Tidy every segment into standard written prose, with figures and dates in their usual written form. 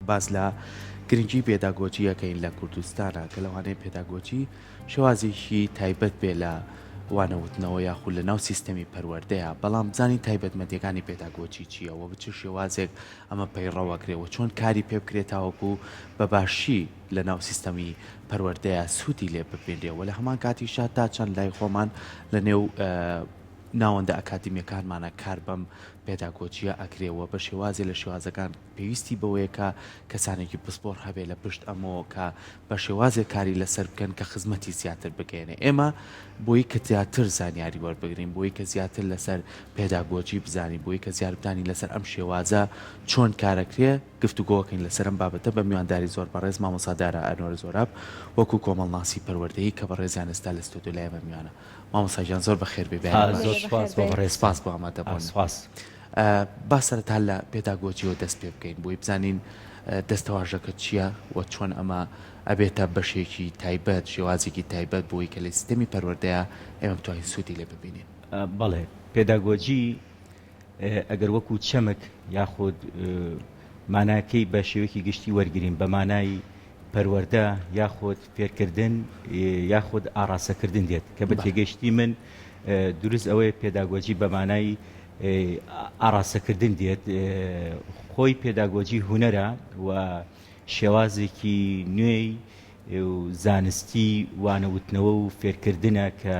باز لە گرنگی پێداگۆجیەکەین لە کوردستانە کە لەوانەیە پێداگۆجی شێوازێکی تایبەت بێ لە وانەوتنەوە یاخود لە ناو سیستەمی پەروەردەیە بەڵام بزانین تایبەتمەندیەکانی پێداگۆجی چییەوە بچ شێوازێک ئەمە پەیڕەوەکرێەوە چۆن کاری پێ بکرێتاوەکو بە باشی لە ناو سیستەمی پەروەردەیە سوودی لێ بپێنرێەوە لە هەمان کاتیشا تا چەند لای خۆمان لە نێو ناوەندە ئەکادمیەکانمانە کار بەم پێداگۆجیە ئەکرێەوە بە شێوازی لە شێوازەکان پێویستی بەوەیەکە کەسانێکی پسپۆر هەبێ لە پشت ئەمەوە کە بە شێوازێک کاری لەسەر بکەن کە خزمەتی زیاتر بگەێنێ ئێمە بۆی کە زیاتر زانیاری وەربگرین بۆی کە زیاتر لەسەر پێداگۆجی بزانین بۆی کە زیاربدانی لەسەر ئەم شێوازە چۆن کارەکرێ گفتوگۆکەین لەسەرم بابەتە بە میوانداری زۆر بەڕێز مامۆسادارە ئەنوەر زۆراب وەکو کۆمەڵناسی پەروەردەیی کە بەڕێزیان ئێستا لە ستۆدیۆ لایەمە میوانە مامۆساجان زۆر بەخێر بێ سپاس بۆ ئامادەبوون با سەرەتا لە پێداگۆجیەوە دەست پێ بکەین بۆی بزانین دەستەواژەکە چییە و چۆن ئەمە ئەبێتە بەشێکی تایبەت شێوازێکی تایبەت بۆی کە لە سیستەمی پەروەردەیە ئێمە بتوانین سوودی لێ ببینین. بەڵێ پێداگۆجی ئەگەر وەکو چەمک یاخود ماناکەی بە شێوەیەکی گشتی وەرگرین بە مانای پەروەردە یاخود فێرکردن یاخود ئاراسەکردن دێت کە بە تێگەشتی من دروست ئەوەیە پێداگۆجی بە مانای ئاراسەکردن دێت خۆی پێداگۆجی هونەرە و شێوازێکی نوێی و زانستی وانەوتنەوە و فێرکردنە کە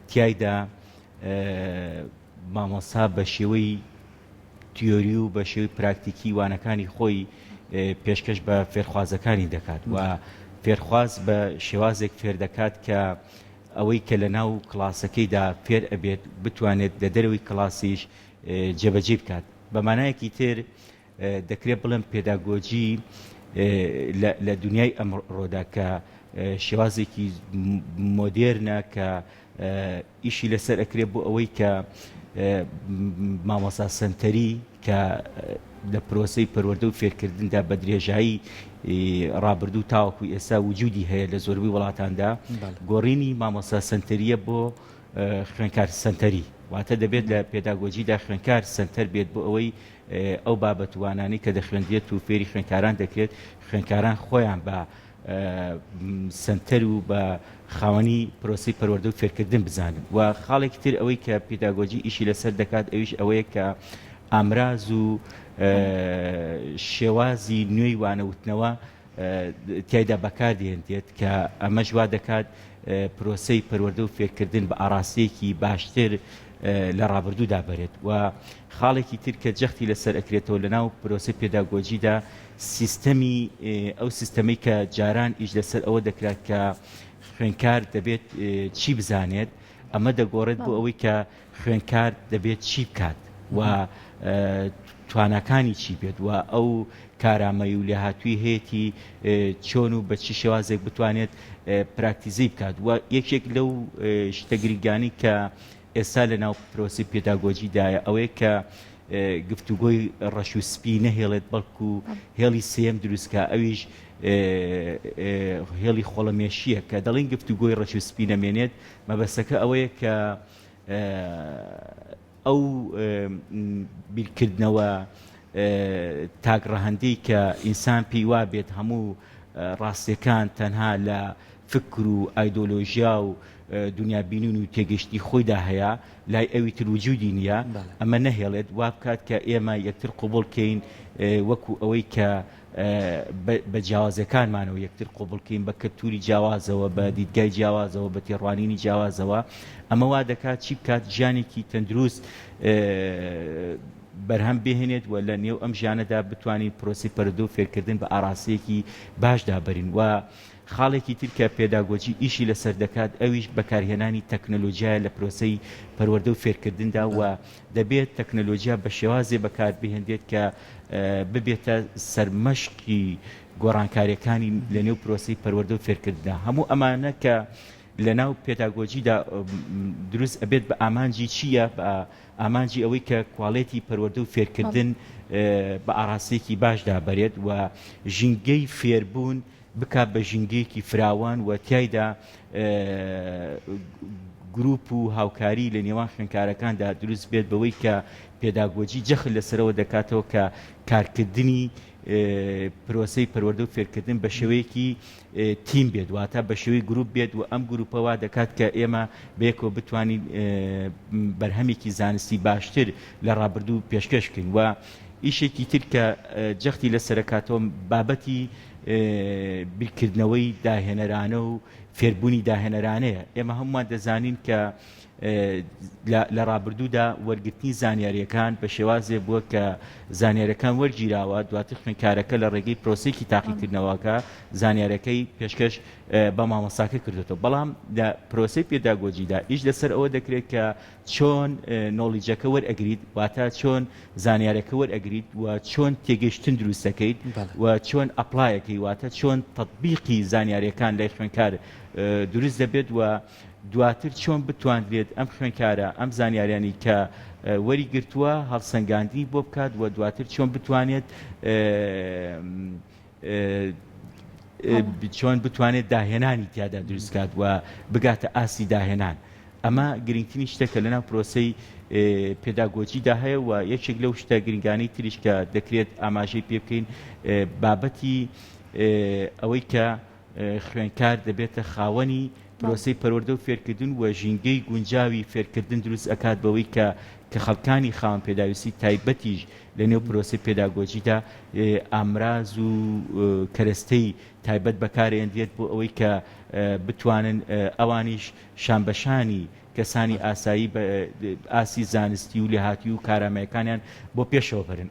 تیایدا مامۆستا بە شێوەی تیۆری و بە شێوەی پراکتیکی وانەکانی خۆی پێشکەش بە فێرخوازەکانی دەکات و فێرخواز بە شێوازێک فێر دەکات کە ئەوەی کە لە ناو کلاسەکەیدا فێر ئەبێت بتوانێت لە دەرەوەی کلاسیش جێبەجێ بکات بە مانایەکی تر دەکرێت بڵێم پێداگۆجی لە دنیای ئەمڕۆدا کە شێوازێکی مۆدێرنە کە ئیشی لەسەر ئەکرێت بۆ ئەوەی کە مامۆستا سەنتەری کە لە پرۆسەی پەروەردە و فێرکردندا بە درێژایی ڕابردوو تاوەکو ئێستا وجودی هەیە لە زۆربەی وڵاتاندا گۆڕینی مامۆستا سەنتەریە بۆ خوێندکار سەنتەری واتە دەبێت لە پێداگۆجیدا خوێندکار سەنتەر بێت بۆ ئەوەی ئەو بابەتوانانی کە دەخوێندێت و فێری خوێندکاران دەکرێت خوێندکاران خۆیان بە سنتەر و بە خاوەنی پرۆسی پەروەردە و فێرکردن بزانن و خاڵێکی تر ئەوەی کە پێداگۆجی ئیشی لەسەر دەکات ئەویش ئەوەیە کە ئامراز و شێوازی نوێی وانەوتنەوە تیایدا بەکاردێنێت کە ئەمە ژوا دەکات پرۆسەی پەروەردە و فێرکردن بە ئاراسەیەکی باشتر لە ڕابردوودا بەرێت و خاڵێکی تر کە جەختی لەسەر ئەکرێتەوە لە ناو پرۆسی پێداگۆجیدا سیستەمی ئەو سیستەمەی کە جاران ئیش لەسەر ئەوە دەکرات کە خوێندکار دەبێت چی بزانێت ئەمە دەگۆڕێت بۆ ئەوەی کە خوێندکار دەبێت چی بکات و توانەکانی چی بێت و ئەو کارامەی و لێهاتووی هەیەی چۆن و بە چی شێوازێک بتوانێت پراکتیزی بکات و یەکێک لەو شتەگریگانی کە ئێستا لە ناو پرۆسی پێداگۆجیدایە ئەوەیە کە گفتوگۆی ڕەش و سپی نەهێڵێت بەڵکو هێڵی سێم دروستکە ئەویش هێڵی خۆڵەمێشیە کە دەڵین گفتوگۆی ڕەش و سپی نەمێنێت مەبەستەکە ئەوەیە کە ئەو بیرکردنەوە تاگڕەهەندەی کە ئینسان پێی وا بێت هەموو ڕاستیەکان تەنها لە فکر و ئایدۆلۆژیا و دنیا بینین و تێگەشتی خۆیدا هەیە لای ئەوی تر وجودی نییە ئەمە نەهێڵێت وا بکات کە ئێمە یەکتر قوبڵکەین وەکو ئەوەی کە بە جیاوازەکانمانەوە یەکتر قوبڵکەین بە کەلتوری جیاوازەوە بە دیدگای جیاوازەوە بە تێڕوانینی جیاوازەوە ئەمە وا دەکات چی بکات ژیانێکی تەندروست بەرهەم بهێنێت و لە نێو ئەم ژیانەدا بتوانین پرۆسی پەروەردە و فێرکردن بە ئاراسەیەکی باشدا بەرین و خاڵێکی تر کە پێداگۆجی ئیشی لەسەر دەکات ئەویش بەکارهێنانی تەکنەلۆژیایە لە پرۆسەی پەروەردە و فێرکردندا و دەبێت تەکنەلۆژیا بە شێوازێ بەکاربهێنرێت کە ببێتە سەرمەشقی گۆڕانکاریەکانی لە نێو پرۆسەی پەروەردە و فێرکردندا هەموو ئەمانە کە لە ناو پێداگۆجیدا دروست ئەبێت بە ئامانجی چییە بە ئامانجی ئەوەی کە کواڵێتی پەروەردە و فێرکردن بە ئاراسەیەکی باشدا بەرێت و ژینگەی فێربوون بکات بە ژینگەیەکی فراوان و تیایدا گروپ و هاوکاری لە نێوان خوێندکارەکاندا دروست بێت بەوەی کە پێداگۆجی جەخت لەسەرەوە دەکاتەوە کە کارکردنی پرۆسەی پەروەردە و فێرکردن بە شێوەیەکی تیم بێت واتە بە شێوەی گروپ بێت و ئەم گروپەوە دەکات کە ئێمە بەیەکەوە بتوانین بەرهەمێکی زانستی باشتر لە ڕابردوو پێشکەشکن و ئیشێکی تر کە جەختی لە سەرکاتەوە بابەتی بیرکردنەوەی داهێنەرانە و فێربوونی داهێنەرانەیە ئێمە هەمومان دەزانین کە لە ڕابردوودا وەرگرتنی زانیاریەکان بە شێوازێ بووە کە زانیاریەکان وەرگیراوە دواتر خوێندکارەکە لە ڕێگەی پرۆسەیەکی تاقیکردنەوەکە زانیاریەکەی پێشکەش بە مامۆستاکە کردێتەوە بەڵام لە پرۆسەی پێداگۆجیدا ئیش لەسەر ئەوە دەکرێت کە چۆن نۆڵیجەکە وەرئەگریت واتە چۆن زانیاریەکە وەرئەگریت و چۆن تێگەیشتن دروست دەکەیت و چۆن ئەپلایەکەی واتە چۆن تەطبیقی زانیاریەکان لای خوێندکار دروست دەبێت و دواتر چۆن بتوانرێت ئەم خوێندکارە ئەم زانیاریانی کە وەری گرتووە هەڵسەنگاندنی بۆ بکات و دواتر چۆن بتوانێت چۆن بتوانێت داهێنانی تیادا دروستکات و بگاتە ئاسی داهێنان ئەمە گرنگترین شتێکە لەناو پرۆسەی پێداگۆجیدا هەیە و یەکێک لەو شتە گرنگانی تریش کە دەکرێت ئاماژەی پێ بکەین بابەتی ئەوەی کە خوێندکار دەبێتە خاوەنی پرۆسەی پەروەردە و فێرکردن و ژینگەی گونجاوی فێرکردن دروست ئەکات بەوەی کە خەڵکانی خاوەن پێداویستی تایبەتیش لە نێو پرۆسەی پێداگۆجیدا ئامراز و کەرەستەی تایبەت بەکارهێنرێت بۆ ئەوەی کە بتوانن ئەوانیش شانبەشانی کەسانی ئاسایی بە ئاسی زانستی و لێهاتی و کارامەیەکانیان بۆ پێشەوە بەرن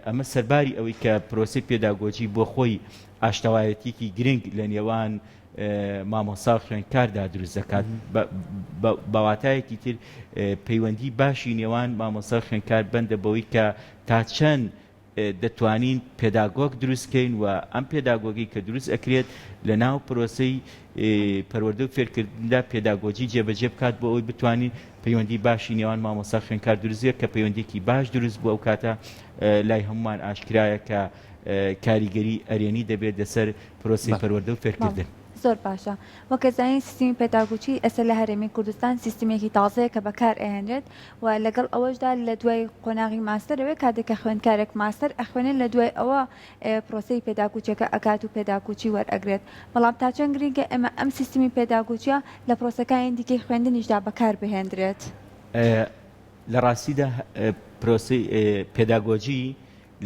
ئەمە سەرباری ئەوەی کە پرۆسەی پێداگۆجی بۆ خۆی ئاشتەوایەتێکی گرنگ لە نێوان مامۆستا و خوێندکاردا دروست دەکات بەواتایەکی تر پەیوەندی باشی نێوان مامۆستا و خوێندکار بەندە بەوەی کە تا چەند دەتوانین پێداگۆگ دروستکەین و ئەم پێداگۆگی کە دروست ئەکرێت لە ناو پرۆسەی پەروەردە و فێرکردندا پێداگۆجی جێبەجێ بکات بۆ ئەوەی بتوانین پەیوەندی باشی نێوان مامۆستا خوێندکار دروستێت کە پەیوەندێکی باش دروست بووە ئەو کاتە لای هەمومان ئاشکرایە کە کاریگەری ئەرێنی دەبێت لەسەر پرۆسی پەروەردە و فێرکردن. زۆر باشە وەکەزانین سیستمی پێداگۆجی ئەسەر لە هەرێمی کوردستان سیستمێکی تازەیە کە بەکار ئەهێنرێت و لەگەڵ ئەوەشدا لە دوای قۆناغی ماستەرەوەی کاتێککە خوێندکارێک ماستەر ئەخوێنێت لە دوای ئەوە پرۆسەی پێداگوچیەکە ئەکات و پێداگوچی وەرئەگرێت بەڵام تا چەند گرنگە ئێمە ئەم سیستمی پێداگوچیە لە پرۆسەکانی دیکەی خوێندنیشدا بەکار بهێنرێت لە ڕاستیدا پرۆسەی پێداگۆجی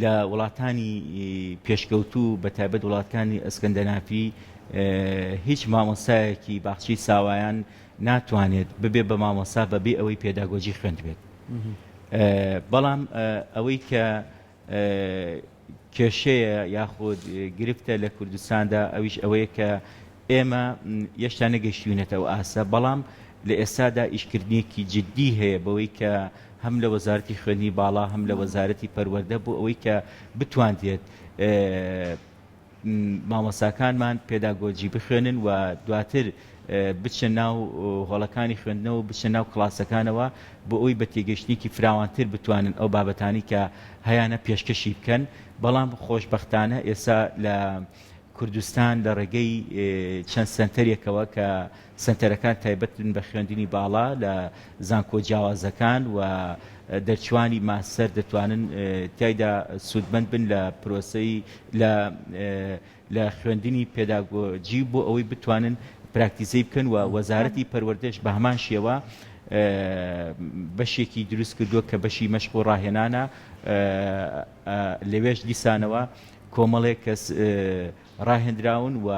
لە وڵاتانی پێشکەوتوو بە تایبەت وڵاتەکانی ئەسکەندەنافی هیچ مامۆستایەکی باخچی ساوایان ناتوانێت ببێ بە مامۆستا بەبێ ئەوەی پێداگۆجی خوێند بێت بەڵام ئەوەی کە کێشەیە یاخود گرفتە لە کوردستاندا ئەویش ئەوەیە کە ئێمە یەشتا نەگەیشتوینەتەوە ئاسە بەڵام لە ئێستادا ئیشکردنیەکی جددی هەیە بەوەی کە هەم لە وەزارەتی خوێندنی باڵا هەم لە وەزارەتی پەروەردە بۆ ئەوەی کە بتوانرێت مامۆستاکانمان پێداگۆجی بخوێنن و دواتر بچە ناو هۆڵەکانی خوێندنەوە بچە ناو کڵاسەکانەوە بۆ ئەوی بە تێگەشتێکی فراوانتر بتوانن ئەو بابەتانی کە هەیانە پێشکەشی بکەن بەڵام خۆشبەختانە ئێستا لە کوردستان لە ڕێگەی چەند سنتەرێکەوە کە سنتەرەکان تایبەتن بە خوێندنی باڵا لە زانکۆ جیاوازەکان و دەرچوانی ماستەر دەتوانن تایدا سوودمەند بن لە پرۆسەی لە خوێندنی پێداگۆجی بۆ ئەوەی بتوانن پراکتیزەی بکەن و وەزارەتی پەروەردەش بە هەمان شێوە بەشێکی دروست کردووە کە بەشی مەشق و ڕاهێنانە لەوێش دیسانەوە کۆمەڵێک کەس ڕاهێنراون و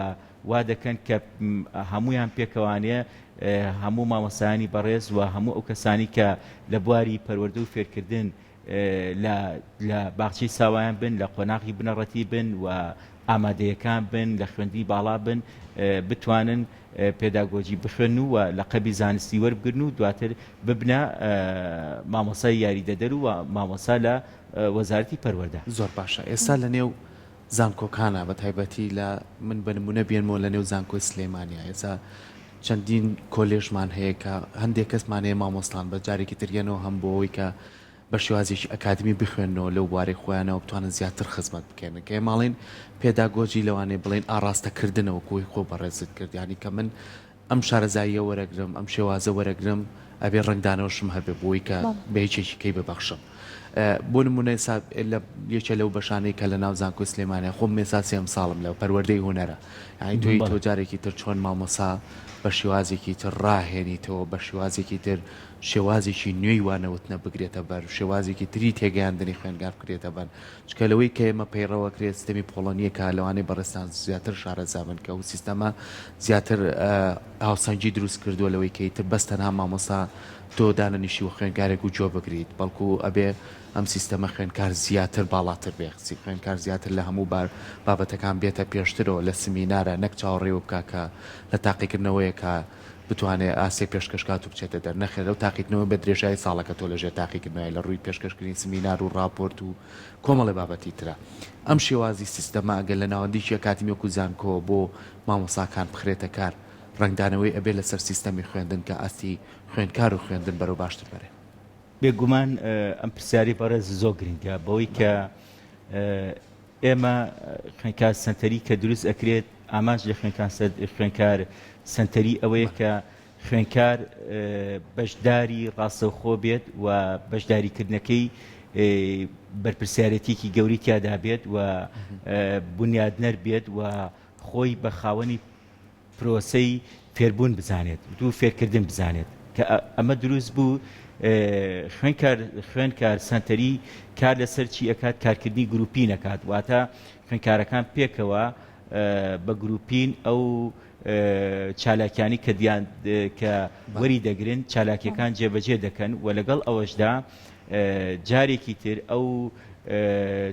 وا دەکەن کە هەمویان پێکەوانەیە هەموو مامۆستایانی بەڕێز و هەموو ئەو کەسانی کە لە بواری پەروەردە و فێرکردن لە باخچەی ساوایان بن لە قۆناغی بنەڕەتی بن و ئامادەیەکان بن لە خوێندی باڵا بن بتوانن پێداگۆجی بخوێن و لە قەبی زانستی وەربگرن و دواتر ببنە مامۆستای یاریدەدەر و مامۆستا لە وەزارەتی پەروەردە. زۆر باشە ئێستا لە نێو زانکۆکانە بە تایبەتی لە من بە نمونە بێنمەوە لە نێو زانکۆی سلێمانیا ئێستا چەندین کۆلێژمان هەیە کە هەندێک کەسمانەیە مامۆستان بە جارێکی تریانەوە هەم بۆ ئەوەی کە بە شێوازێکی ئەکادمی بخوێنەوە لەو بوارەی خۆیانەوە بتوانن زیاتر خزمەت بکەن کە ماڵین پێداگۆجی لەوانەیە بڵێن ئاڕاستەکردنەوە کۆی خۆ بەڕێزت کرد یعنی کە من ئەم شارەزاییە وەرەگرم ئەم شێوازە وەرەگرم ئەبێ ڕنگدانەوەشم هەبێ بۆی کە بە هیچێکی کەی ببەخشم بۆ نمونە لە یەکێ لەو بەشانەی کە لە ناو زانکۆ سلێمانە خۆم مێسا سێم ساڵم لەو پەروەردەی هوەرە یعنی توی تۆ جارێکی تر چۆن مامۆسا بە شێوازێکی تر ڕاهێنیتەوە بە شێوازێکی تر شێوازێکی نوێی وانەوتنە بگرێتە بەر شێوازێکی تری تێگەیاندنی خوێنگار بکرێتە بەن چکە لەوەی کە ئێمە پەیڕەوە کرێت سیستەمی پۆڵۆنیەکە لەوانەی بەڕێستان زیاتر شارەزابن کە و سیستەمە زیاتر هاوسەنگی دروست کردووە لەوەی کەی تر بەس تەنها مامۆسا تۆ دانەنیشی و خوێنگارێک و جۆ بگریت بەڵکو ئەبێ ئەم سیستەمە خوێنکار زیاتر باڵاتر بێخسی خوێنکار زیاتر لە هەموو بابەتەکان بێتە پێشترەوە لە سمینارە نەک چاوەڕێوە بکاکە لە تاقیکردنەوەیەکە بتوانێت ئاسێ پێشکەشکات و بچێتە دەر نەخێت لەو تاقیکردنەوە بە درێژایی ساڵەکە تۆ لەژێر تاقیکردنەوەی لە ڕووی پێشکەشکردنی سمینار و راپۆرت و کۆمەڵی بابەتی ترە ئەم شێوازی سیستەمە ئەگەر لە ناوەندیشیە کاتیمێک و زانکۆ بۆ مامۆساکان بخرێتە کار ڕنگدانەوەی ئەبێ لەسەر سیستەمی خوێندن کە ئاستی خوێندکار و خوێندن بەرەو باشتر بەرێ بێگومان ئەم پرسیاری بەڕێز زۆر گرنگە بەوەی کە ئێمە خوێنکار سنتەری کە دروست ئەکرێت ئاماژ لە خوێنکار سنتەری ئەوەیە کە خوێنکار بەشداری ڕاستەوخۆ بێت و بەشداریکردنەکەی بەرپرسیارەتێکی گەوری تیادا بێت و بنیادنەر بێت و خۆی بە خاوەنی پرۆسەی فێربوون بزانێت دوو فێرکردن بزانێت کە ئەمە دروست بوو خوێنکار سنتەری کار لەسەر چی ئەکات کارکردنی گروپی نەکات واتە خوێنکارەکان پێکەوە بە گروپین ئەو چالاکیانی کە وەری دەگرن چالاکیەکان جێبەجێ دەکەن و لەگەڵ ئەوەشدا جارێکی تر ئەو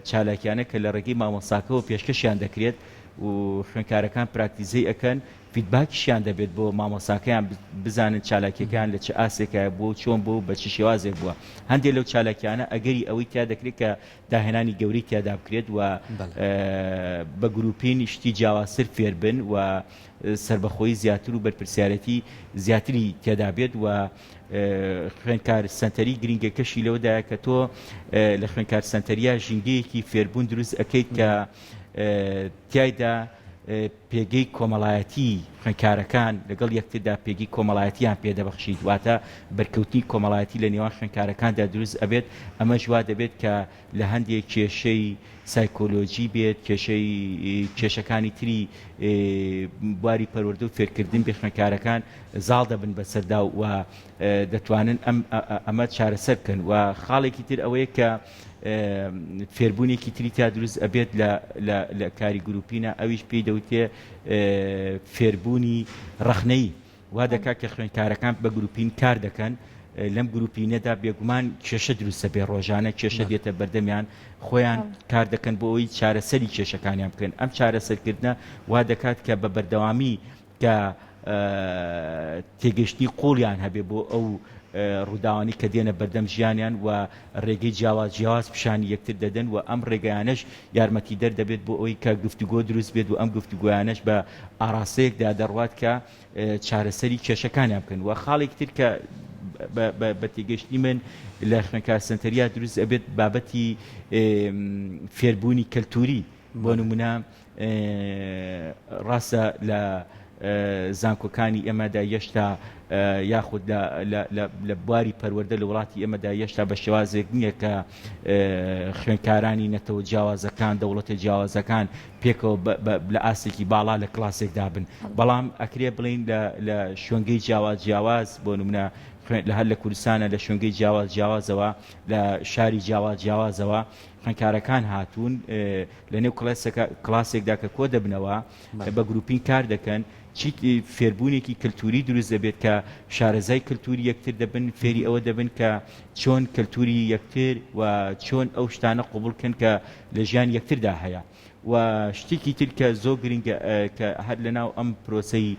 چالاکیانە کە لە ڕێگەی مامۆساکەەوە پێشکەشیان دەکرێت و خوێنکارەکان پراکتیزەی ئەکەن فیدباکیشیان دەبێت بۆ مامۆساکەیان بزانن چالاکیەکان لە چه ئاسێکە بۆ چۆن بۆ بە چ شێوازێک بووە هەندێک لەو چالاکیانە ئەگەری ئەوەی تیا دەکرێت کە داهێنانی گەوری تیادا بکرێت و بە گروپین شتی جیاوازتر فێر بن و سربەخۆیی زیاتر و بەرپرسیارەتی زیاتری تێدا بێت و خوێنکار سنتەری گرنگەکەشی لەوەدایە کە تۆ لە خوێنکار سنتەریە ژینگەیەکی فێربوون دروست ئەەکەیت کە تایدا پێگەی کۆمەڵایەتی خوێنکارەکان لەگەڵ یەکتردا پێگەی کۆمەڵایەتیان پێدەبەخشیت واتە بەرکەوتنی کۆمەڵایەتی لە نێوان خوێنکارەکاندا دروست ئەبێت ئەمە ژوا دەبێت کە لە هەندێک کێشەی سایکۆلۆجی بێت کێشەکانی تری بواری پەروەردە و فێرکردن بێ خوێنکارەکان زاڵ دەبن بەسەردا و دەتوانن ئەمە چارەسەر بکەن و خاڵێکی تر ئەوەیە کە فێربوونێکی تری تا دروست ئەبێت لە کاری گروپینە ئەویش پێی دەوتێ فێربوونی ڕەخنەی وا دەکات کە خوێنکارەکان بە گروپین کار دەکەن لەم گروپینەدا بێگومان کێشە دروستە بێ ڕۆژانە کێشە دێتە بەردەمیان خۆیان کار دەکەن بۆ ئەوی چارەسەری کێشەکانیان بکەن ئەم چارەسەرکردنە وا دەکات کە بە بەردەوامی کە تێگەشتنی قوڵیان هەبێ بۆ ئەو ڕووداوانی کە دێنە بەردەم ژیانیان و ڕێگەی جیاواز پیشانی یەکتر دەدەن و ئەم ڕێگەیانش یارمەتی دەردەبێت بۆ ئەوی کە گفتوگۆ دروست بێت و ئەم گفتوگویانش بە ئاراستەیەکدا دەڕوات کە چارەسەری کێشەکانیان بکەن و خاڵێک تر کە بە تێگەشتی من لە خوێنکار سنتەریا دروست ئەبێت بابەتی فێربوونی کەلتوری بۆ نمونە ڕاستە لە زانکۆکانی ئێمەدا یەشتا یاخود لە بواری پەروەردە لە وڵاتی ئێمەدا یەشتا بە شێوازێک نییە کە خوێنکارانی نەتەوە جیاوازەکان دەوڵەتە جیاوازەکان پێکەوە لە ئاسێکی باڵا لە کلاسێکدا بن بەڵام ئەکرێ بڵین لە شوێنگەی جیاواز بۆ نمونە لە هەر لە کوردستانە لە شوێنگەی جیاوازەوە لە شاری جیاوازەوە خوێنکارەکان هاتوون لە نێو کلاسێکدا کە کۆ دەبنەوە بە گروپین کار دەکەن چیت فێربوونێکی کللتوری دروست دەبێت کە شارەزای کللتوری یەکتر دەبن فێری ئەوە دەبن کە چۆن کللتوری یەکتر و چۆن ئەو شتانە قوبولکەن کە لە ژیان یەکتردا هەیە و شتێکی تر کە زۆر گرنگە کە هەر لەناو ئەم پرۆسەی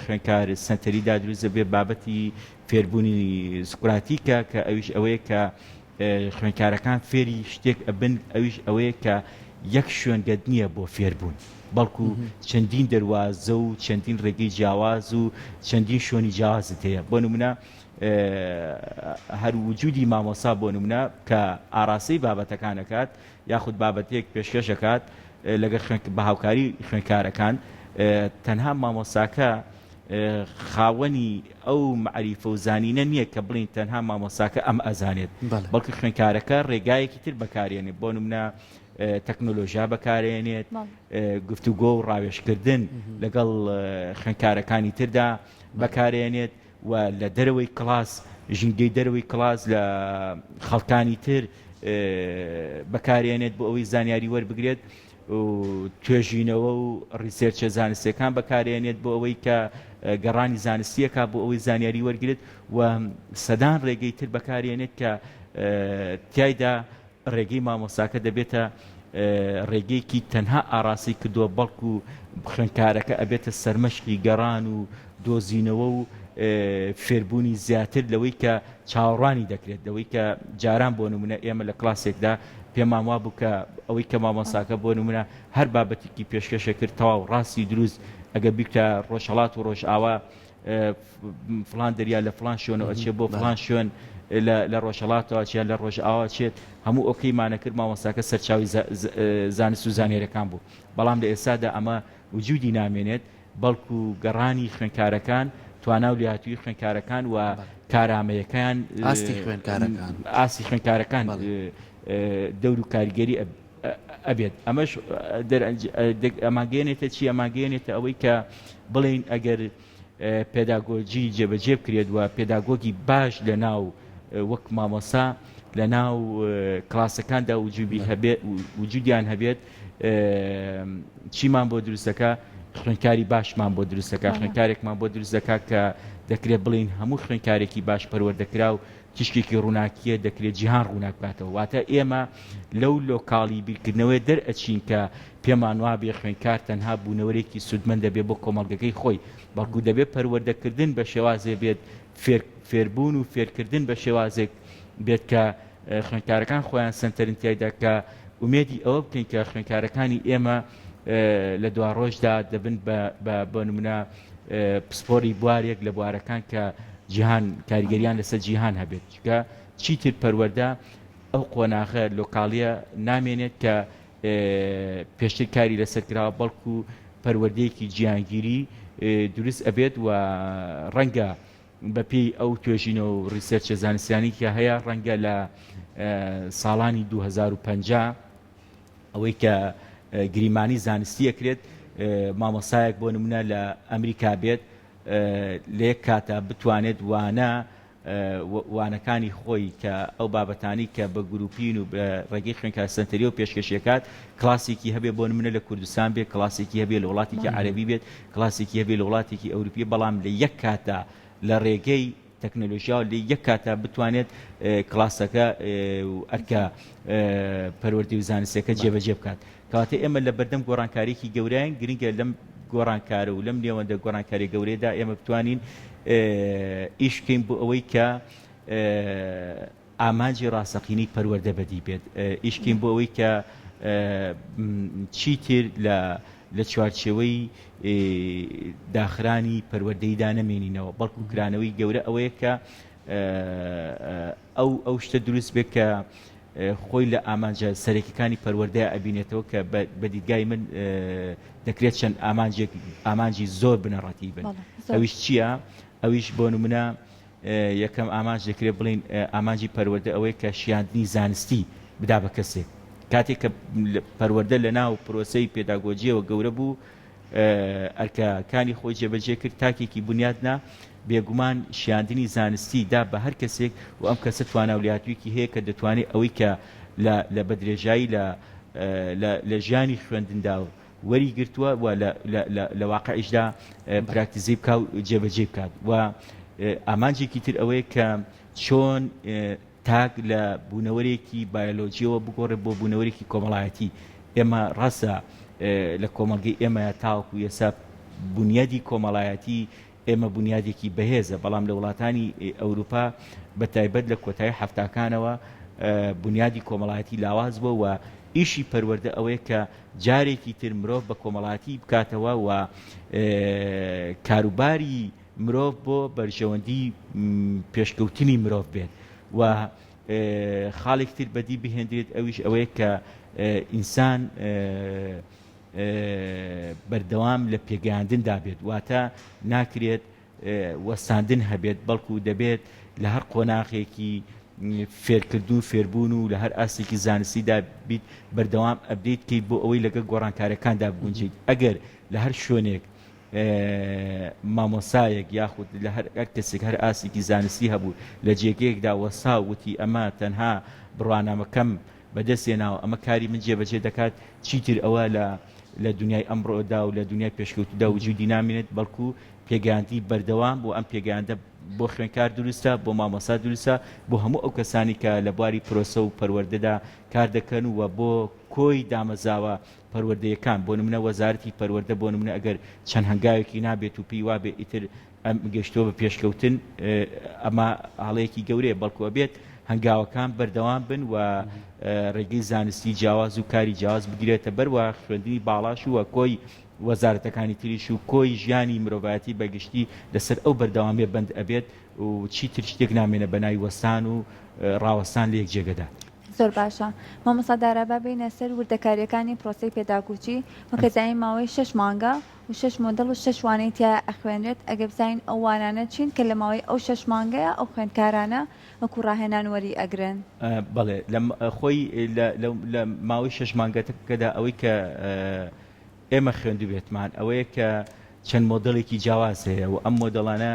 خوێنکار سنتەریدا دروست دەبێت بابەتی فێربوونی سکوراتیکە کە ئەویش ئەوەیە کە خوێنکارەکان فێری شتێک ئەبن ئەویش ئەوەیە کە یەک شوێنگەت نییە بۆ فێربوون بەڵکو چەندین دەواازە و چەندین ڕێگەی جیاواز و چەندین شوێنی جیاوازت هەیە بۆ نمونە هەر وجودی مامۆسا بۆ نمونە کە ئاراستەی بابەتەکانەکات یاخود بابەتێک پێشکەشەکات لەگەڵ بە هاوکاری خوێنکارەکان تەنها مامۆساکە خاوەنی ئەو معریفە و زانینە نییە کە بڵین تەنها مامۆساکە ئەم ئەزانێت بەڵکو خوێنکارەکە ڕێگایەکی تر بەکارێنێت بۆ نمونە تەکنۆلۆژیا بەکارێنێت گفتوگۆ و ڕاوێژکردن لەگەڵ خوێنکارەکانی تردا بەکارێنێت و لە دەرەوەی کلاس ژینگەی دەرەوەی کلاس لە خەڵکانی تر بەکارێنێت بۆ ئەوەی زانیاری وەربگرێت و توێژینەوە و ڕیسێرچە زانستیەکان بەکارێنێت بۆ ئەوەی کە گەڕانی زانستیەکە بۆ ئەوەی زانیاری وەرگرێت و سەدان ڕێگەی تر بەکارێنێت کە تایدا ڕێگەی مامۆساکە دەبێتە ڕێگەیەکی تەنها ئاراسی کردووە بەڵکو خوێنکارەکە ئەبێتە سەرمەشقی گەڕان و دۆزینەوە و فێربوونی زیاتر لەوەی کە چاوەڕوانی دەکرێت لەوەی کە جاران بۆ نمونە ئێمە لە کلاسێکدا پێمان وا بوو کە ئەوەی کە مامۆساکە بۆ نمونە هەر بابەتێکی پێشکەشە کرد تەواو ڕاستی دروست ئەگە بیکە ڕۆژهەڵات و ڕۆژئاوا فلان دەریا لە فلان شوێنەوە ئەچێت بۆ فلان شوێن لە ڕۆژهەڵاتەوە چیان لە ڕۆژئاوا چێت هەموو ئۆکەیمانە کرد مامۆساکە سەرچاوی زانست و زانێرەکان بوو بەڵام لە ئێستادا ئەمە وجودی نامێنێت بەڵکو گەڕانی خوێنکارەکان توانا و لێهاتووی خوێنکارەکان و کارامەیەکان ئاستی خوێنکارەکان دەور و کاریگەری ئەبێت ئەمەش ئەماگەێنێتە چی ئەماگەێنێتە ئەوەی کە بڵین ئەگەر پێداگۆجی جێبەجێ بکرێت و پێداگۆگی باش لە ناو وەک مامۆسا لە ناو کلاسەکاندا وجودیان هەبێت چیمان بۆ دروستەکە خوێنکاری باشمان بۆ دروستەکە خوێنکارێکمان بۆ دروستەکە کە دەکرێت بڵین هەموو خوێنکارێکی باش پەروەردەکرا و تیشکێکی ڕووناکیە دەکرێت جیهان ڕووناک باتەوە واتە ئێمە لەو لۆکاڵی بیرکردنەوەی دەرئەچین کە پێمان وا بێ خوێنکار تەنها بوونەوەرێکی سودمەند دەبێت بۆ کۆمەڵگەکەی خۆی بەڵکو دەبێت پەروەردەکردن بە شێوازێ بێت فێربوون و فێرکردن بە شێوازێک بێت کە خوێنکارەکان خۆیان سنتەرن تایدا کە ئومێدی ئەوە بکەین کە خوێنکارەکانی ئێمە لە دوا ڕۆژدا دەبن بە نمونە پسپۆری بوارێک لە بوارەکان کە جیهان کاریگەریان لەسەر جیهان هەبێت چکە چیتر پەروەردە ئەو قۆناغە لۆکاڵیە نامێنێت کە پێشتر کاری لەسەر کراوە بەڵکو پەروەردەیەکی جیهانگیری دروست ئەبێت و ڕەنگە بەپێی ئەو توێژینەوە و ریسێرچە زانستیانی کە هەیە ڕەنگە لە ساڵانی 2050 ئەوەی کە گریمانی زانستی ئەکرێت مامۆسایەک بۆ نمونە لە ئەمریکا بێت لە یەک کاتە بتوانێت وانەکانی خۆی کە ئەو بابەتانی کە بە گروپین و بە ڕێگەی خوێنکار سنتەری و پێشکەشیەکات کلاسێکی هەبێ بۆ نمونە لە کوردستان بێت کلاسێکی هەبێ لە وڵاتێکی عەرەبی بێت کلاسێکی هەبێ لە وڵاتێکی ئەوروپی بەڵام لە یەک کاتە لە ڕێگەی تەکنۆلۆژیا و لە یەک کاتە بتوانێت کلاسەکە ئەرکە پەروەردەی و زانستیەکە جێبەجێ بکات کەواتە ئێمە لە بەردەم گۆڕانکاریەکی گەورەیان گرنگە لەم گۆڕانکارە و لەم نێوەندە گۆڕانکاری گەورەیەدا ئێمە بتوانین ئیش بکەین بۆ ئەوەی کە ئامانجی ڕاستەقینەی پەروەردە بەدی بێت ئیش بکەین بۆ ئەوەی کە چیتر لە چوارچێوەی داخرانی پەروەردەیدا نەمێنینەوە بەڵکو کرانەوەی گەورە ئەوەیە کە ئەو شتە دروست بێت کە خۆی لە ئامانجە سەرەکیەکانی پەروەردەیە ئەبینێتەوە کە بە دیدگای من دەکرێت چەند ئامانجی زۆر بنەڕەتی بن ئەویش چییە؟ ئەویش بۆ نمونە یەکەم ئامانج دەکرێت بڵین ئامانجی پەروەردە ئەوەیە کە شیاندنی زانستی بدا بە کەسێک کاتێک کە پەروەردە لە ناو پرۆسەی پێداگۆجیەوە گەورە بوو ئەرکەکانی خۆی جێبەجێ کرد تاکێکی بنیادنا بێگومان شیاندنی زانستی دا بە هەر کەسێک و ئەم کەسە تواناولیاتویەکی هەیە کە دەتوانێت ئەوەی کە لە بەدرێژایی لە ژیانی خوێندندا وەری گرتووە و لە واقعیشدا پراکتیزی بکە و جێبەجێ بکات و ئامانجێکی تر ئەوەیە کە چۆن تاک لە بوونەوەرێکی بایۆلۆجیەوە بگۆڕێت بۆ بوونەوەرێکی کۆمەڵایەتی ئێمە ڕاستە لە کۆمەڵگەی ئێمە تاوەکو ئێستا بنیادی کۆمەڵایەتی ئێمە بنیادێکی بەهێزە بەڵام لە وڵاتانی ئەوروپا بە تایبەت لە کۆتایی هەفتاکانەوە بنیادی کۆمەڵایەتی لاواز بووە و ئیشی پەروەردە ئەوەیە کە جارێکی تر مرۆڤ بە کۆمەڵایەتی بکاتەوە و کاروباری مرۆڤ بۆ بەرژەوەندی پێشکەوتنی مرۆڤ بێت و خاڵێک تر بەدی بهێنرێت ئەویش ئەوەیە کە ئینسان بەردەوام لە پێگەیاندندا بێت واتە ناکرێت وەستاندن هەبێت بەڵکو دەبێت لە هەر قۆناغێکی فێرکردو فێربوون و لە هەر ئاسێکی زانستیدا بیت بەردەوام ئەبدەیت کەیت بۆ ئەوەی لەگەڵ گۆڕانکارەکاندا بگونجیت ئەگەر لە هەر شوێنێک مامۆسایەک یاخود لە هەر کەسێک هەر ئاسێکی زانستی هەبوو لە جێگەیەکدا وەسا وتی ئەمە تەنها بڕوانامەکەم بەدەستێناوە ئەمە کاری من جێبەجێ دەکات چیتر ئەوە لە دنیای ئەمڕۆدا و لە دنیای پێشکەوتودا وجودی نامێنێت بەڵکو پێگەیاندی بەردەوام بۆ ئەم پێگەیاندە بۆ خوێنکار دروستە بۆ مامۆسا دروستە بۆ هەموو ئەو کەسانی کە لە بواری پرۆسە و پەروەردەدا کار دەکەن و بۆ کۆی دامەزاوە پەروەردەیەکان بۆ نمونە وەزارەتی پەروەردە بۆ نمونە ئەگەر چەند هەنگاوێکی نابێت و پێی وابێ ئیتر ئەم گەشتۆ بە پێشکەوتن ئەمە هەڵەیەکی گەورەیە بەڵکو ئەبێت هەنگاوەکان بەردەوام بن و ڕێگەی زانستی جیاواز و کاری جیاواز بگرێتە بەروە خوێندنی باڵاش و کۆی وەزارەتەکانی تریش و کۆی ژیانی مرۆڤایەتی بەگشتی لەسەر ئەو بەردەوامێ بند ئەبێت و چیتر شتێک نامێنە بەناوی وەستان و ڕاوەستان لە یەک جێگەدا. زۆر باشە مامۆستا دارابا بینە سەر وردەکاریەکانی پرۆسی پێداگوچی وەکەزایی ماوەی 6 مانگە و 6 مۆدەڵ و 6 وانەی تیا ئەخوێنرێت ئەگە بزانین ئەو وانانە چین کە لە ماوەی ئەو 6 مانگەیە ئەو خوێندکارانە وەکو ڕاهێنان وەری ئەگرن. بەڵێ خۆی لە ماوەی 6 مانگەکەدا ئەوەی کە ئێمە خوێندو بێتمان ئەوەیە کە چەند مۆدەڵێکی جیاواز هەیە و ئەم مۆدەڵانە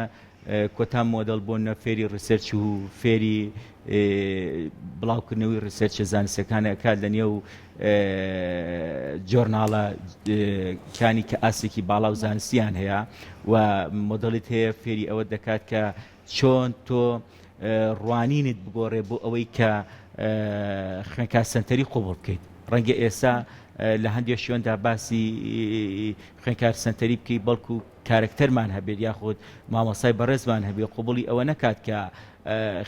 کۆتان مۆدەڵ بۆنە فێری ڕسەرچ و فێری بڵاوکردنەوەی ڕسەرچە زانستەکانە ئەکات لە نێو جۆرناڵە کانی کە ئاسێکی باڵا و زانستیان هەیە و مۆدەڵیت هەیە فێری ئەوە دەکات کە چۆن تۆ ڕوانینت بگۆڕێ بۆ ئەوەی کە خوێنکار سەنتەری قوبوڵ بکەیت ڕەنگە ئێستا لە هەندێک شوێندا باسی خوێنکار سەنتەری بکەی بەڵکو کارکتەرمان هەبێت یاخود مامۆسای بەڕێزمان هەبێت قوبوڵی ئەوە نەکات کە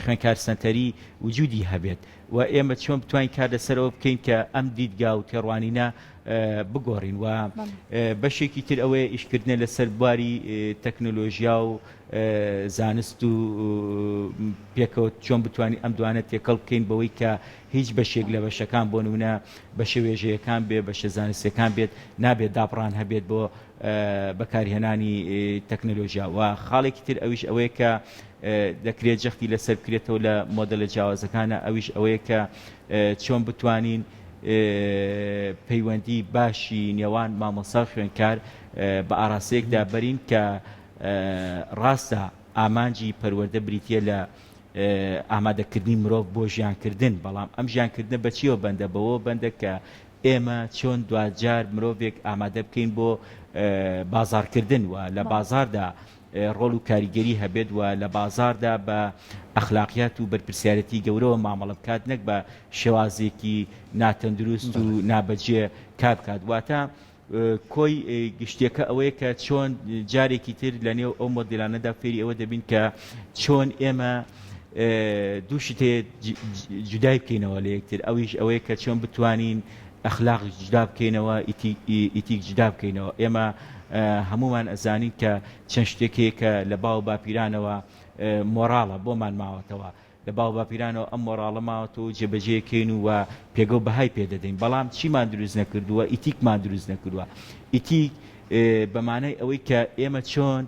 خوێنکار سەنتەری وجودی هەبێت و ئێمە چۆن بتوانین کار لەسەرەوە بکەین کە ئەم دیدگا و تێڕوانینە بگۆڕین و بەشێکی تر ئەوەیە ئیشکردنە لەسەر بواری تەکنۆلۆژیا و زانست و پێکەوت چۆن بتوانین ئەم دوانە تێکەڵ بکەین بەوەی کە هیچ بەشێک لە بەشەکان بۆ نمونە بەشە وێژەیەکان بێ بەشە زانستیەکان بێت نابێت داپڕان هەبێت بۆ بەکارهێنانی تەکنۆلۆژیا و خاڵێکی تر ئەویش ئەوەیە کە دەکرێت جەختی لەسەر بکرێتەوە لە مۆدەلە جیاوازەکانە ئەویش ئەوەیە کە چۆن بتوانین پەیوەندی باشی نێوان مامۆستا خوێنکار بە ئاراسەیەکدا بەرین کە ڕاستە ئامانجی پەروەردە بریتیە لە ئامادەکردنی مرۆڤ بۆ ژیانکردن بەڵام ئەم ژیانکردنە بەچیەوە بەندە بەوە بەندە کە ئێمە چۆن دوجار مرۆڤێک ئامادە بکەین بۆ بازارکردن و لە بازاردا ڕۆڵ و کاریگەری هەبێت و لە بازاردا بە ئەخلاقیات و بەرپرسیارەتی گەورەوە مامەڵە بکات نەک بە شێوازێکی ناتەندروست و نابەجێ کار بکات واتە کۆی گشتێکە ئەوەیە کە چۆن جارێکی تر لە نێو ئەو مۆدیلانەدا فێری ئەوە دەبین کە چۆن ئێمە دووشت جودای بکەینەوە لە یەکتر ئەویش ئەوەیە کە چۆن بتوانین ئەخلاق جدا بکەینەوە ئیتیک جدا بکەینەوە ئێمە هەمومان ئەزانین کە چەند شتێکەیە کە لە باو باپیرانەوە مۆراڵە بۆمان ماوەتەوە لە باو باپیرانەوە ئەم مۆراڵە ماوەتەوە جێبەجێکەین و پێگەو بەهای پێدەدەین بەڵام چیمان دروست نەکردووە ئیتیکمان دروست نەکردووە ئیتیک بەمانەی ئەوەی کە ئێمە چۆن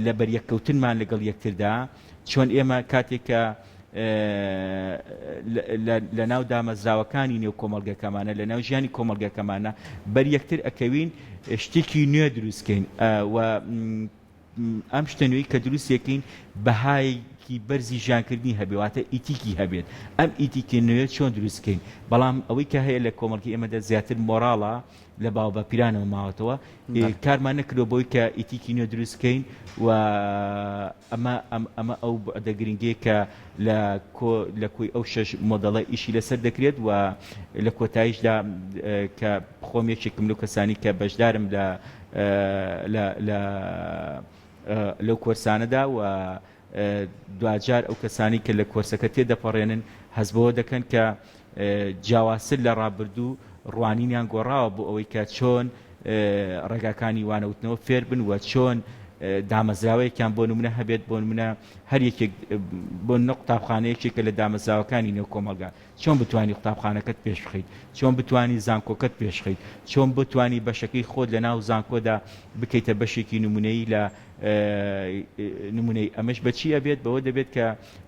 لە بەریەککەوتنمان لەگەڵ یەکتردا چۆن ئێمە کاتێک کە لە ناو دامەزراوەکانی نێو کۆمەڵگەکەمانە لە ناو ژیانی کۆمەڵگەکەمانە بەریەکتر ئەکەوین شتێکی نوێ دروستکەین و ئەم شتەنوێی کە دروستیەکەین بەهایکی بەرزی ژیانکردنی هەبێواتە ئیتیکی هەبێت ئەم ئیتیکی نوێ چۆن دروستکەین بەڵام ئەوەی کە هەیە لە کۆمەڵکی ئێمەدا زیاتر مۆراڵە لە باو بەپیرانەوە ماوەتەوە کارمان نەکردو بۆی کە ئیتیکی نوێ دروستکەین و ئەمە ئەو دەگرنگێ کە لە کۆی ئەو شەش مۆدەڵە ئیشی لەسەر دەکرێت و لە کۆتاییشدا کە خۆم یەکێکم لەو کەسانی کە بەشدارم لەو کۆرسانەدا و دوجار ئەو کەسانی کە لە کۆرسەکە تێدەپەڕێنن هەست بەوە دەکەن کە جیاوازتر لە ڕابردوو ڕوانینیان گۆڕاوە بۆ ئەوەی کە چۆن ڕێگاکانی وانەوتنەوە فێر بن و چۆن دامەزراوەیەکیان بۆ نمونە هەبێت بۆ نمونە هەر یەکێک بۆ نە قوتابخانەیەکێکە لە دامەزراوەکانی نێو کۆمەلگا چۆن بتوانانی قوتابخانەکەت پێش بخەیت چۆن بتوانانی زانکۆکەت پێشخەیت چۆن بتوانانی بەشەکەی خۆت لە ناو زانکۆدا بکەیتە بەشێکی نمونەیی لە نمونەی ئەمەش بەچی ئەبێت بەوە دەبێت کە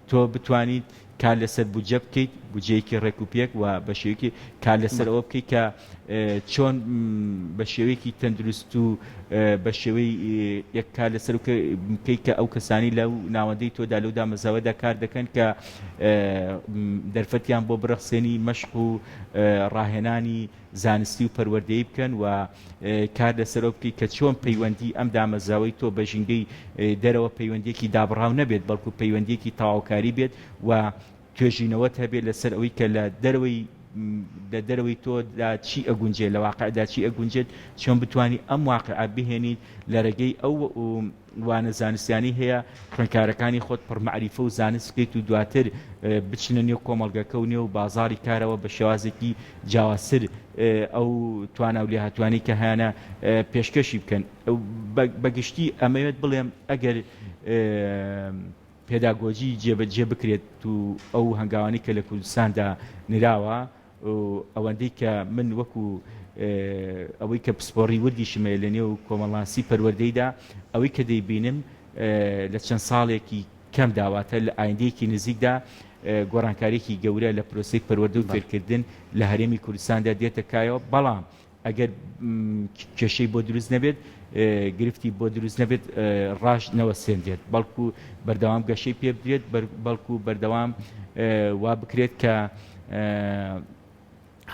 تۆ بتوانیت کار لەسەر بودجە بکەیت بودجەیەکی ڕێکوپێک و بە شێوەیەکی کار لەسەر ئەوە بکەیت کە چۆن بە شێوەیەکی تەندروست و بە شێوەی یەک کار لەسەر بکەیت کە ئەو کەسانی لەو ناوەندەی تۆدا لەو دامەزراوەدا کار دەکەن کە دەرفەتیان بۆ بڕەخسێنی مەشق و ڕاهێنانی زانستی و پەروەردەیی بکەن و کار لەسەرەوە بکەیت کە چۆن پەیوەندی ئەم دامەزراوەی تۆ بە ژینگەی دەرەوە پەیوەندیەکی دابڕاو نەبێت بەڵکو پەیوەندیەکی تەواوکاری بێت و توێژینەوەت هەبێت لەسەر ئەوەی کە لە دەرەوەی تۆدا چی ئەگونجێت لە واقعدا چی ئەگونجێت چۆن بتوانی ئەم واقعە بهێنیت لە ڕێگەی ئەو وانە زانستیانی هەیە خوێندکارەکانی خۆت پڕمەعریفە و زانست بکەیت و دواتر بچنە نێو کۆمەڵگەکە و نێو بازاری کارەوە بە شێوازێکی جیاوازتر ئەو توانە و لێهاتوانی کە هەیەە پێشکەشی بکەن بەگشتی ئەمەوێت بڵێم ئەگەر پێداگۆجی جێبەجێ بکرێت و ئەو هەنگاوانی کە لە کوردستاندا نراوە ئەوەندەی کە من وەکو ئەوەی کە پسپۆڕی وردیشمێ لە نێو کۆمەڵانسی پەروەردەیدا ئەوەی کە دەیبینم لە چەند ساڵێکی کەم داواتە لە ئایندەیەکی نزیکدا گۆڕانکاریێکی گەورە لە پرۆسەی پەروەردە و فێرکردن لە هەرێمی کوردستاندا دێتە کایەوە بەڵام ئەگەر کێشەی بۆ دروست نەبێت گرفتی بۆ دروست نەبێت ڕاش نەوەسێنرێت بەڵکو بەردەوام گەشەی پێ بدرێت بەڵکو بەردەوام وا بکرێت کە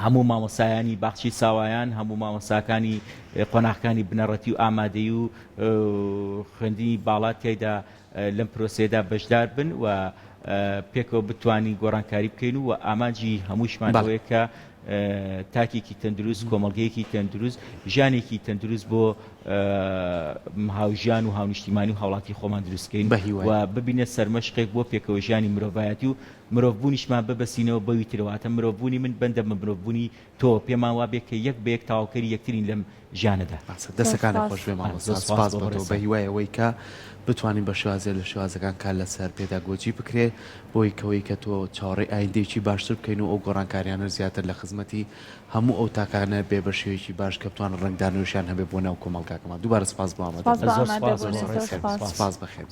هەموو مامۆسایانی باخچی ساوایان هەموو مامۆساکانی قۆناغەکانی بنەڕەتی و ئامادەی و خوێندنی باڵا تێیدا لەم پرۆسەیەدا بەشدار بن و پێکەوە بتوانین گۆڕانکاری بکەین و ئامانجی هەمووشمان ئەوەیە کە تاکێکی تەندروست کۆمەڵگەیەکی تەندروست ژیانێکی تەندروست بۆ هاوژیان و هاونیشتیمانی و هاوڵاتی خۆمان دروستکەین و ببینە سەرمەشقێک بۆ پێکەوە ژیانی مرۆڤایەتی و مرۆڤبوونیشمان ببەسینەوە بەوی ترەواتە مرۆڤبوونی من بەندە مرۆڤبوونی تۆ پێمان وابێت کە یەک بە یەک تاواوکەری یەکترین لەم ژیانەدا دەستەکانە خۆش بێ مامۆستا سپاس بۆ تۆ بە هیوایەوەی کە بتوانین بە شوازێ لە شوازەکان کار لەسەر پێداگۆجی بکرێ بۆی کەوەی کە تۆ چاوەڕێی ئایندێکی باشتر بکەین و ئەو گۆڕانکاریانە زیاتر لە خزمەتی هەموو ئەو تاکانە بێ بە شێوەیەکی باش کە بتوان ڕنگدانوشیان هەبێ بۆ ناو کۆمەڵگاکەمان دووبارە سپاس بۆ ئامادە سپاس سپاس بەخێر.